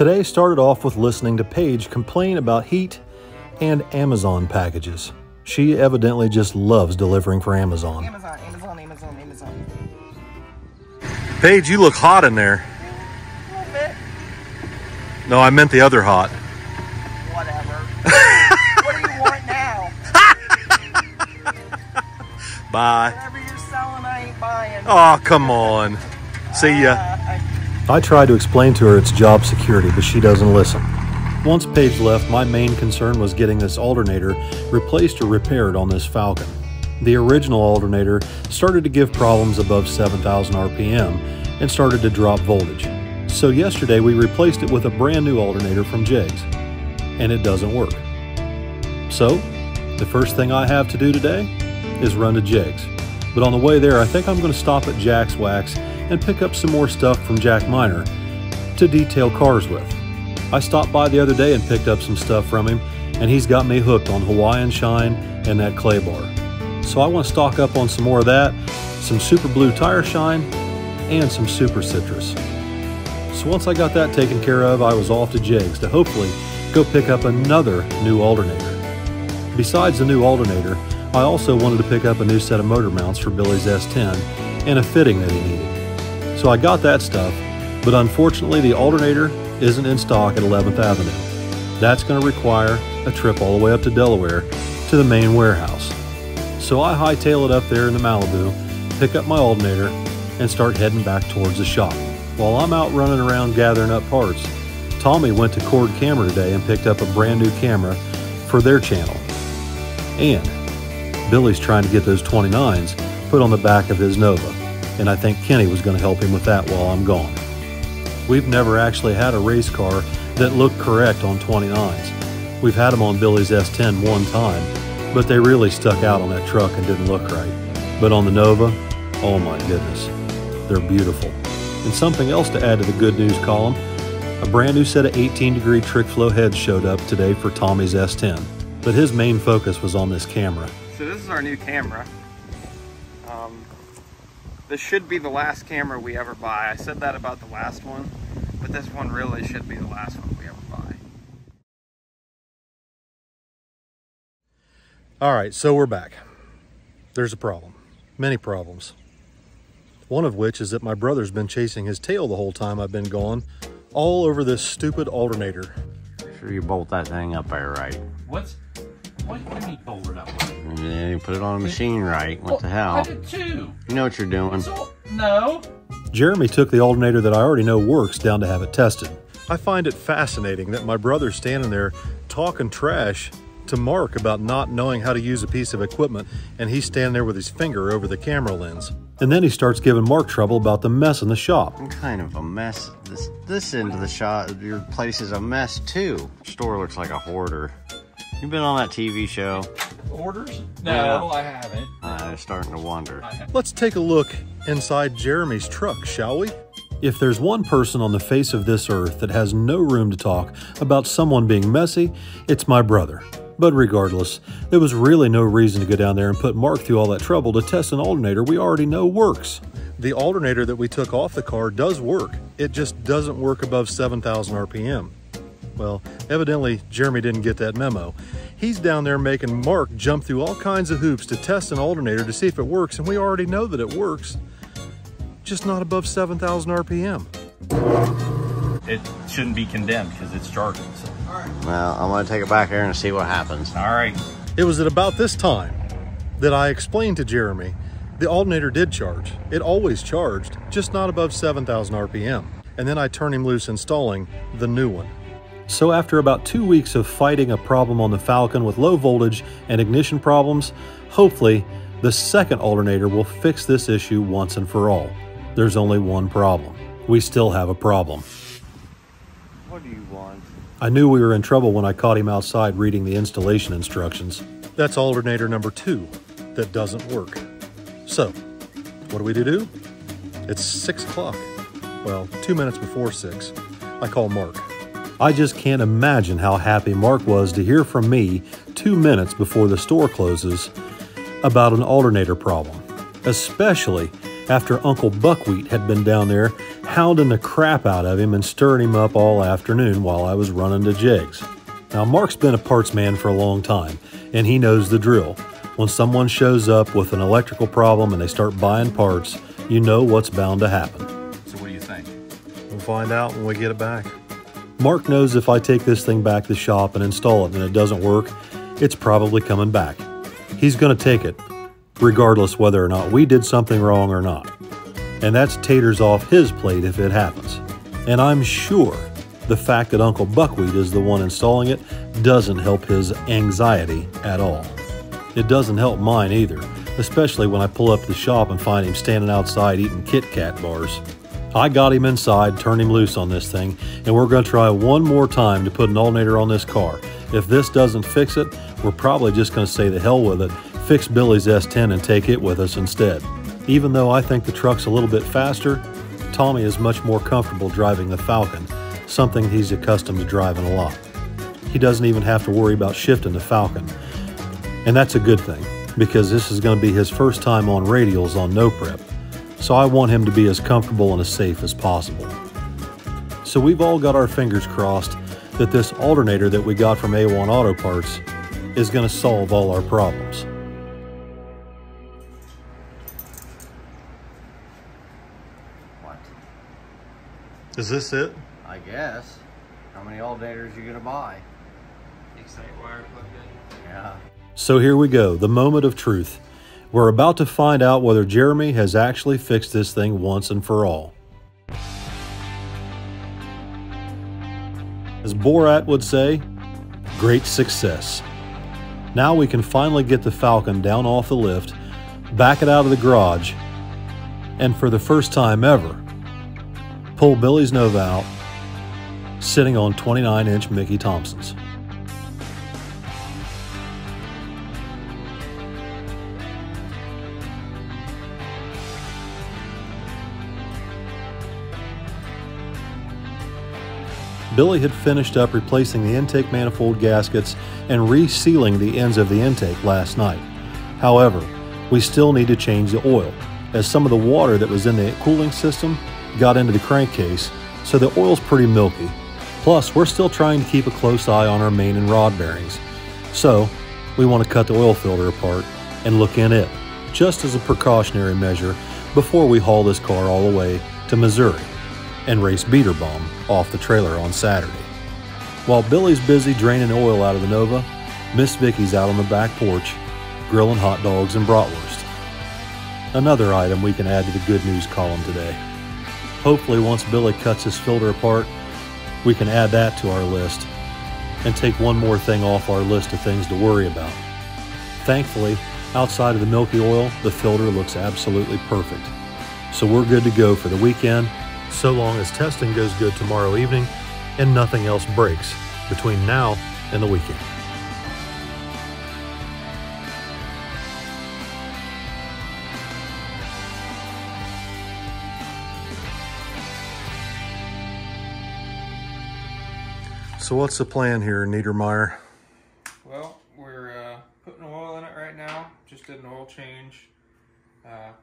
Today started off with listening to Paige complain about heat and Amazon packages. She evidently just loves delivering for Amazon. Amazon. Paige, you look hot in there. A little bit. No, I meant the other hot. Whatever. What do you want now? Bye. Whatever you're selling, I ain't buying. Oh, come on. See ya. I tried to explain to her it's job security, but she doesn't listen. Once Paige left, my main concern was getting this alternator replaced or repaired on this Falcon. The original alternator started to give problems above 7,000 RPM and started to drop voltage. So yesterday we replaced it with a brand new alternator from Jegs, and it doesn't work. So the first thing I have to do today is run to Jegs. But on the way there, I think I'm going to stop at Jack's Wax and pick up some more stuff from Jack Miner to detail cars with. I stopped by the other day and picked up some stuff from him, and he's got me hooked on Hawaiian Shine and that clay bar. So I want to stock up on some more of that, some Super Blue Tire Shine, and some Super Citrus. So once I got that taken care of, I was off to Jegs to hopefully go pick up another new alternator. Besides the new alternator, I also wanted to pick up a new set of motor mounts for Billy's S10 and a fitting that he needed. So I got that stuff, but unfortunately the alternator isn't in stock at 11th Avenue. That's going to require a trip all the way up to Delaware to the main warehouse. So I hightail it up there in the Malibu, pick up my alternator, and start heading back towards the shop. While I'm out running around gathering up parts, Tommy went to Cord Camera today and picked up a brand new camera for their channel. And Billy's trying to get those 29's put on the back of his Nova, and I think Kenny was going to help him with that while I'm gone. We've never actually had a race car that looked correct on 29's. We've had them on Billy's S10 one time, but they really stuck out on that truck and didn't look right. But on the Nova, oh my goodness, they're beautiful. And something else to add to the good news column, a brand new set of 18-degree trick flow heads showed up today for Tommy's S10, but his main focus was on this camera. So this is our new camera. This should be the last camera we ever buy. I said that about the last one, but this one really should be the last one we ever buy. All right, so we're back. There's a problem. Many problems. One of which is that my brother's been chasing his tail the whole time I've been gone, all over this stupid alternator. Make sure you bolt that thing up there right. What do you mean bolt it up? Yeah, you put it on the machine right. What the hell? I did too. You know what you're doing. No. Jeremy took the alternator that I already know works down to have it tested. I find it fascinating that my brother's standing there talking trash to Mark about not knowing how to use a piece of equipment, and he's standing there with his finger over the camera lens. And then he starts giving Mark trouble about the mess in the shop. What kind of a mess? This end of the shop, your place is a mess too. Store looks like a hoarder. You been on that TV show? Orders? No, I haven't. I'm starting to wonder. Let's take a look inside Jeremy's truck, shall we? If there's one person on the face of this earth that has no room to talk about someone being messy, it's my brother. But regardless, there was really no reason to go down there and put Mark through all that trouble to test an alternator we already know works. The alternator that we took off the car does work. It just doesn't work above 7,000 RPM. Well, evidently Jeremy didn't get that memo. He's down there making Mark jump through all kinds of hoops to test an alternator to see if it works, and we already know that it works. Just not above 7,000 RPM. It shouldn't be condemned because it's charging. So. Well, I'm gonna take it back there and see what happens. All right. It was at about this time that I explained to Jeremy the alternator did charge. It always charged, just not above 7,000 RPM. And then I turned him loose installing the new one. So after about 2 weeks of fighting a problem on the Falcon with low voltage and ignition problems, hopefully the second alternator will fix this issue once and for all. There's only one problem. We still have a problem. What do you want? I knew we were in trouble when I caught him outside reading the installation instructions. That's alternator number 2 that doesn't work. So, what do we do? It's 6 o'clock. Well, 2 minutes before 6. I call Mark. I just can't imagine how happy Mark was to hear from me 2 minutes before the store closes about an alternator problem, especially after Uncle Buckwheat had been down there hounding the crap out of him and stirring him up all afternoon while I was running to jigs. Now, Mark's been a parts man for a long time, and he knows the drill. When someone shows up with an electrical problem and they start buying parts, you know what's bound to happen. So what do you think? We'll find out when we get it back. Mark knows if I take this thing back to the shop and install it and it doesn't work, it's probably coming back. He's going to take it, regardless whether or not we did something wrong or not. And that's taters off his plate if it happens. And I'm sure the fact that Uncle Buckwheat is the one installing it doesn't help his anxiety at all. It doesn't help mine either, especially when I pull up to the shop and find him standing outside eating Kit Kat bars. I got him inside, turned him loose on this thing, and we're going to try one more time to put an alternator on this car. If this doesn't fix it, we're probably just going to say the hell with it, fix Billy's S10 and take it with us instead. Even though I think the truck's a little bit faster, Tommy is much more comfortable driving the Falcon, something he's accustomed to driving a lot. He doesn't even have to worry about shifting the Falcon. And that's a good thing, because this is going to be his first time on radials on no prep. So I want him to be as comfortable and as safe as possible. So we've all got our fingers crossed that this alternator that we got from A1 Auto Parts is going to solve all our problems. What? Is this it? I guess. How many alternators are you gonna buy? X8 wire plugged in. Yeah. So here we go, the moment of truth. We're about to find out whether Jeremy has actually fixed this thing once and for all. As Borat would say, great success. Now we can finally get the Falcon down off the lift, back it out of the garage, and for the first time ever, pull Billy's Nova out, sitting on 29-inch Mickey Thompsons. Billy had finished up replacing the intake manifold gaskets and resealing the ends of the intake last night. However, we still need to change the oil, as some of the water that was in the cooling system got into the crankcase, so the oil's pretty milky. Plus, we're still trying to keep a close eye on our main and rod bearings. So, we want to cut the oil filter apart and look in it, just as a precautionary measure before we haul this car all the way to Missouri and race BEATER bomb off the trailer on Saturday. While Billy's busy draining oil out of the Nova, Miss Vicky's out on the back porch grilling hot dogs and bratwurst. Another item we can add to the good news column today. Hopefully once Billy cuts his filter apart, we can add that to our list and take one more thing off our list of things to worry about. Thankfully, outside of the milky oil, the filter looks absolutely perfect. So we're good to go for the weekend, so long as testing goes good tomorrow evening and nothing else breaks between now and the weekend. So what's the plan here, Niedermeyer? Well, we're putting oil in it right now. Just did an oil change.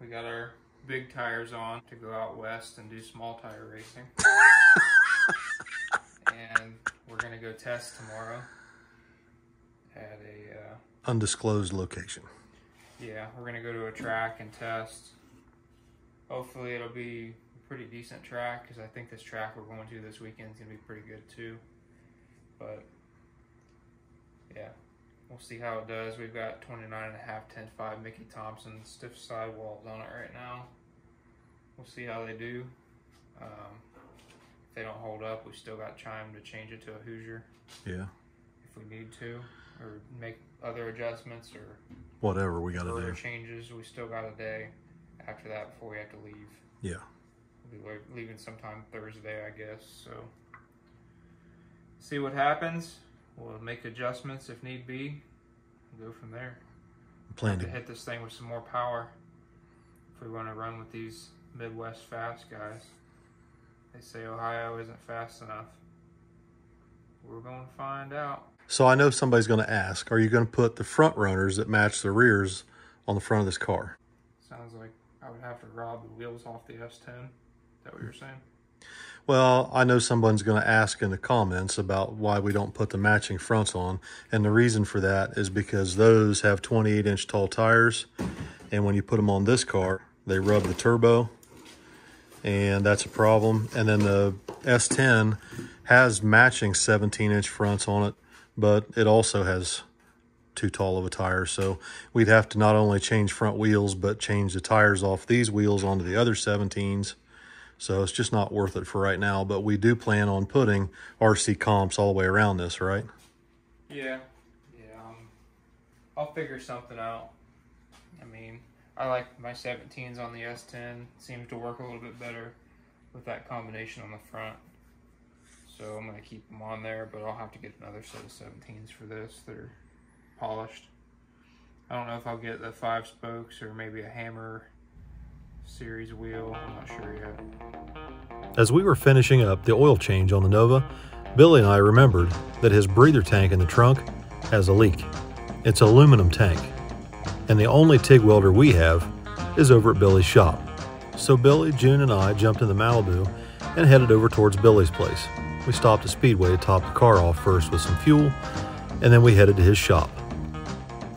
We got our big tires on to go out west and do small tire racing. And we're gonna go test tomorrow at a undisclosed location. Yeah, we're gonna go to a track and test. Hopefully it'll be a pretty decent track, because I think this track we're going to this weekend is gonna be pretty good too. But yeah, we'll see how it does. We've got 29.5 10.5 Mickey Thompson stiff sidewalls on it right now. We'll see how they do. If they don't hold up, we still got time to change it to a Hoosier. Yeah. If we need to, or make other adjustments or whatever we got to other do. changes. We still got a day after that before we have to leave. Yeah. We'll be leaving sometime Thursday, I guess. So see what happens. We'll make adjustments if need be. We'll go from there. Plan to to hit this thing with some more power if we want to run with these Midwest fast guys. They say Ohio isn't fast enough. We're going to find out. So I know somebody's going to ask, are you going to put the front runners that match the rears on the front of this car? Sounds like I would have to rob the wheels off the S10. Is that what you're saying? Well, I know someone's going to ask in the comments about why we don't put the matching fronts on. And the reason for that is because those have 28-inch tall tires. And when you put them on this car, they rub the turbo. And that's a problem. And then the S10 has matching 17-inch fronts on it, but it also has too tall of a tire. So we'd have to not only change front wheels, but change the tires off these wheels onto the other 17s. So it's just not worth it for right now, but we do plan on putting RC comps all the way around this, right? Yeah. I'll figure something out. I mean, I like my 17s on the S10. Seems to work a little bit better with that combination on the front. So I'm going to keep them on there, but I'll have to get another set of 17s for this that are polished. I don't know if I'll get the 5 spokes or maybe a Hammer series wheel. I'm not sure yet. As we were finishing up the oil change on the Nova, Billy and I remembered that his breather tank in the trunk has a leak. It's an aluminum tank, and the only TIG welder we have is over at Billy's shop. So Billy, June, and I jumped in the Malibu and headed over towards Billy's place. We stopped at Speedway to top the car off first with some fuel, and then we headed to his shop.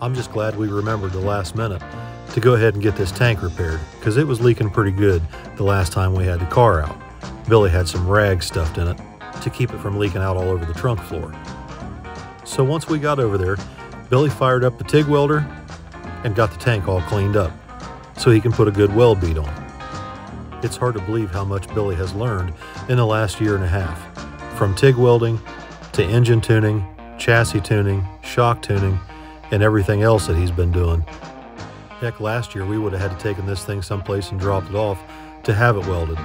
I'm just glad we remembered the last minute to go ahead and get this tank repaired, because it was leaking pretty good the last time we had the car out. Billy had some rags stuffed in it to keep it from leaking out all over the trunk floor. So once we got over there, Billy fired up the TIG welder and got the tank all cleaned up so he can put a good weld bead on. It's hard to believe how much Billy has learned in the last year and a half, from TIG welding to engine tuning, chassis tuning, shock tuning, and everything else that he's been doing. Heck, last year we would have had to taken this thing someplace and dropped it off to have it welded.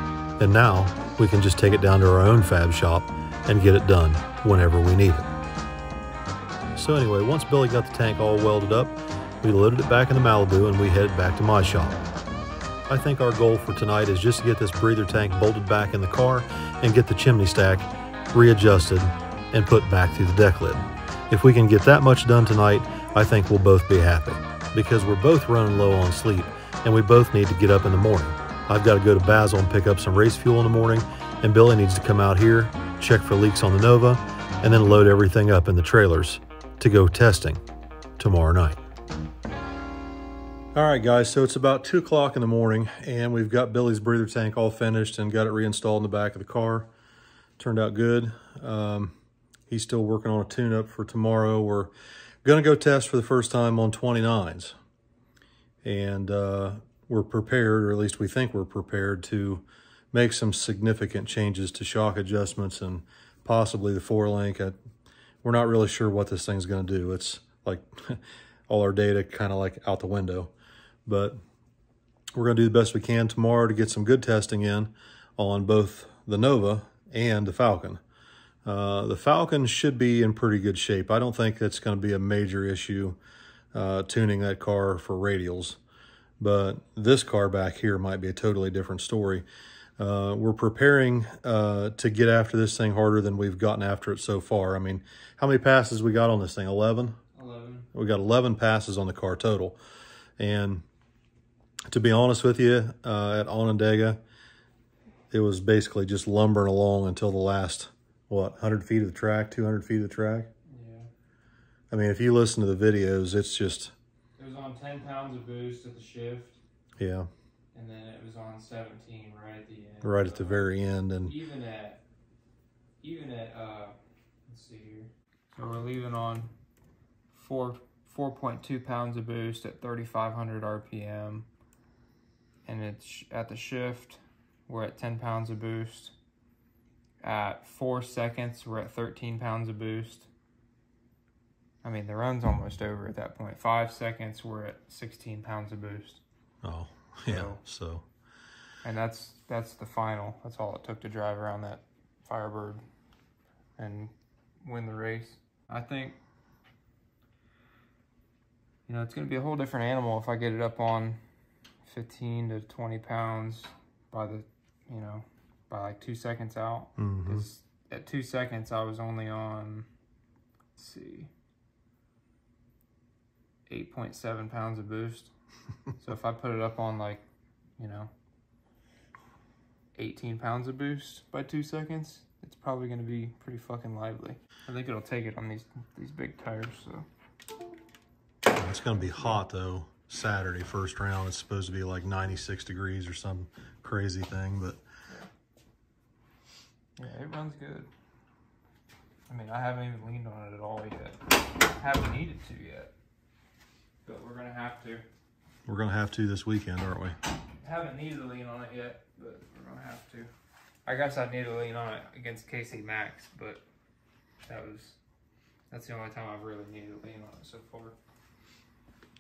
And now we can just take it down to our own fab shop and get it done whenever we need it. So anyway, once Billy got the tank all welded up, we loaded it back in the Malibu and we headed back to my shop. I think our goal for tonight is just to get this breather tank bolted back in the car and get the chimney stack readjusted and put back through the deck lid. If we can get that much done tonight, I think we'll both be happy, because we're both running low on sleep and we both need to get up in the morning. I've got to go to Basil and pick up some race fuel in the morning, and Billy needs to come out here, check for leaks on the Nova, and then load everything up in the trailers to go testing tomorrow night. All right, guys, so it's about 2 o'clock in the morning, and we've got Billy's breather tank all finished and got it reinstalled in the back of the car. Turned out good. He's still working on a tune-up for tomorrow. We're going to go test for the first time on 29's. And we're prepared, or at least we think we're prepared, to make some significant changes to shock adjustments and possibly the 4-link. We're not really sure what this thing's going to do. It's like all our data kind of like out the window. But we're going to do the best we can tomorrow to get some good testing in on both the Nova and the Falcon. The Falcon should be in pretty good shape. I don't think that's going to be a major issue tuning that car for radials. But this car back here might be a totally different story. We're preparing to get after this thing harder than we've gotten after it so far. I mean, how many passes we got on this thing? 11? 11. We got 11 passes on the car total. And to be honest with you, at Onondaga, it was basically just lumbering along until the last, 100 feet of the track, 200 feet of the track? Yeah. I mean, if you listen to the videos, it's just... It was on 10 pounds of boost at the shift. Yeah. And then it was on 17 right at the end. Right at the very end. And even at let's see here. So we're leaving on 4.2 pounds of boost at 3,500 RPM. And it's at the shift, we're at 10 pounds of boost. At 4 seconds, we're at 13 pounds of boost. I mean, the run's almost over at that point. 5 seconds, we're at 16 pounds of boost. Oh, yeah, so. And that's the final. That's all it took to drive around that Firebird and win the race. I think, it's going to be a whole different animal if I get it up on 15 to 20 pounds by the, by like 2 seconds out. Because at 2 seconds, I was only on, 8.7 pounds of boost. So if I put it up on like you know, 18 pounds of boost by 2 seconds, it's probably going to be pretty fucking lively. I think it'll take it on these big tires, so. It's going to be hot, though, Saturday, first round. It's supposed to be like 96 degrees or some crazy thing, but. Yeah, it runs good. I mean, I haven't even leaned on it at all yet. Haven't needed to yet, but we're going to have to. We're going to have to this weekend, aren't we? Haven't needed to lean on it yet, but we're going to have to. I guess I need to lean on it against KC Max, but that's the only time I've really needed to lean on it so far.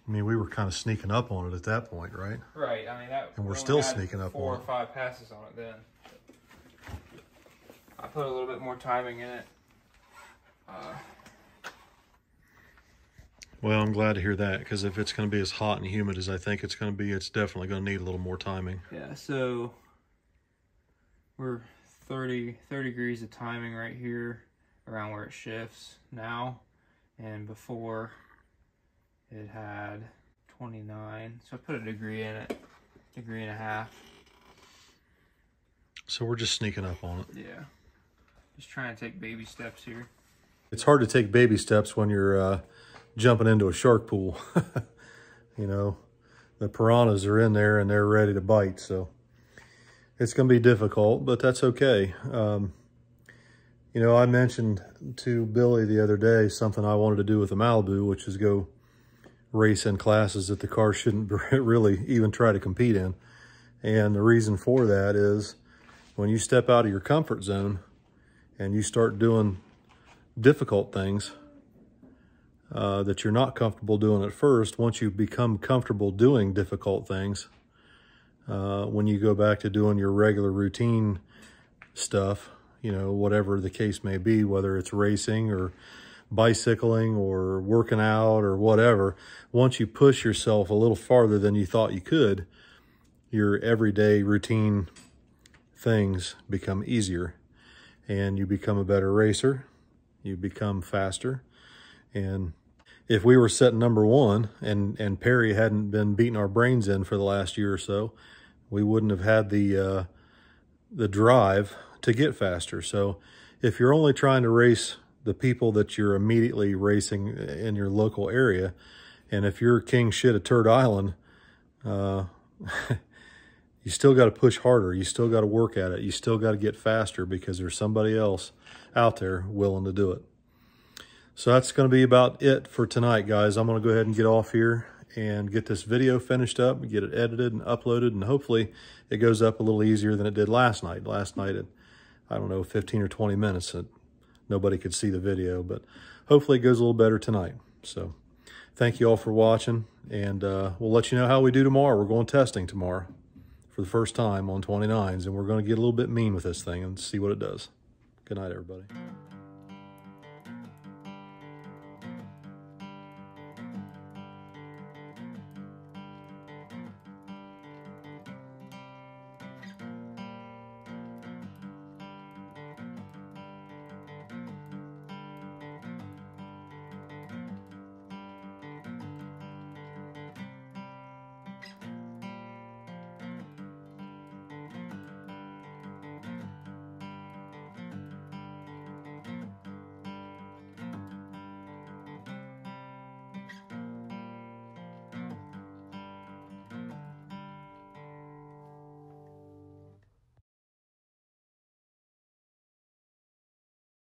I mean, we were kind of sneaking up on it at that point, right? Right. I mean, and we're still sneaking up on it. 4 or 5 passes on it then. I put a little bit more timing in it. Well, I'm glad to hear that, because if it's going to be as hot and humid as I think it's going to be, it's definitely going to need a little more timing. Yeah, so we're 30 degrees of timing right here around where it shifts now, and before it had 29, so I put a degree in it, degree and a half. So we're just sneaking up on it. Yeah, just trying to take baby steps here. It's hard to take baby steps when you're jumping into a shark pool. You know, the piranhas are in there and they're ready to bite, so it's going to be difficult, but that's okay. You know, I mentioned to Billy the other day something I wanted to do with the Malibu, which is go race in classes that the car shouldn't really even try to compete in. And the reason for that is when you step out of your comfort zone and you start doing difficult things that you're not comfortable doing at first, once you become comfortable doing difficult things, when you go back to doing your regular routine stuff, you know, whatever the case may be, whether it's racing or bicycling or working out or whatever, once you push yourself a little farther than you thought you could, your everyday routine things become easier and you become a better racer, you become faster. And if we were set number 1 and Perry hadn't been beating our brains in for the last year or so, we wouldn't have had the drive to get faster. So if you're only trying to race the people that you're immediately racing in your local area, and if you're king shit at Turd Island, you still got to push harder. You still got to work at it. You still got to get faster because there's somebody else out there willing to do it. So that's going to be about it for tonight, guys. I'm going to go ahead and get off here and get this video finished up, get it edited and uploaded, and hopefully it goes up a little easier than it did last night. Last night at, I don't know, 15 or 20 minutes, and nobody could see the video, but hopefully it goes a little better tonight. So thank you all for watching, and we'll let you know how we do tomorrow. We're going testing tomorrow for the first time on 29s, and we're going to get a little bit mean with this thing and see what it does. Good night, everybody.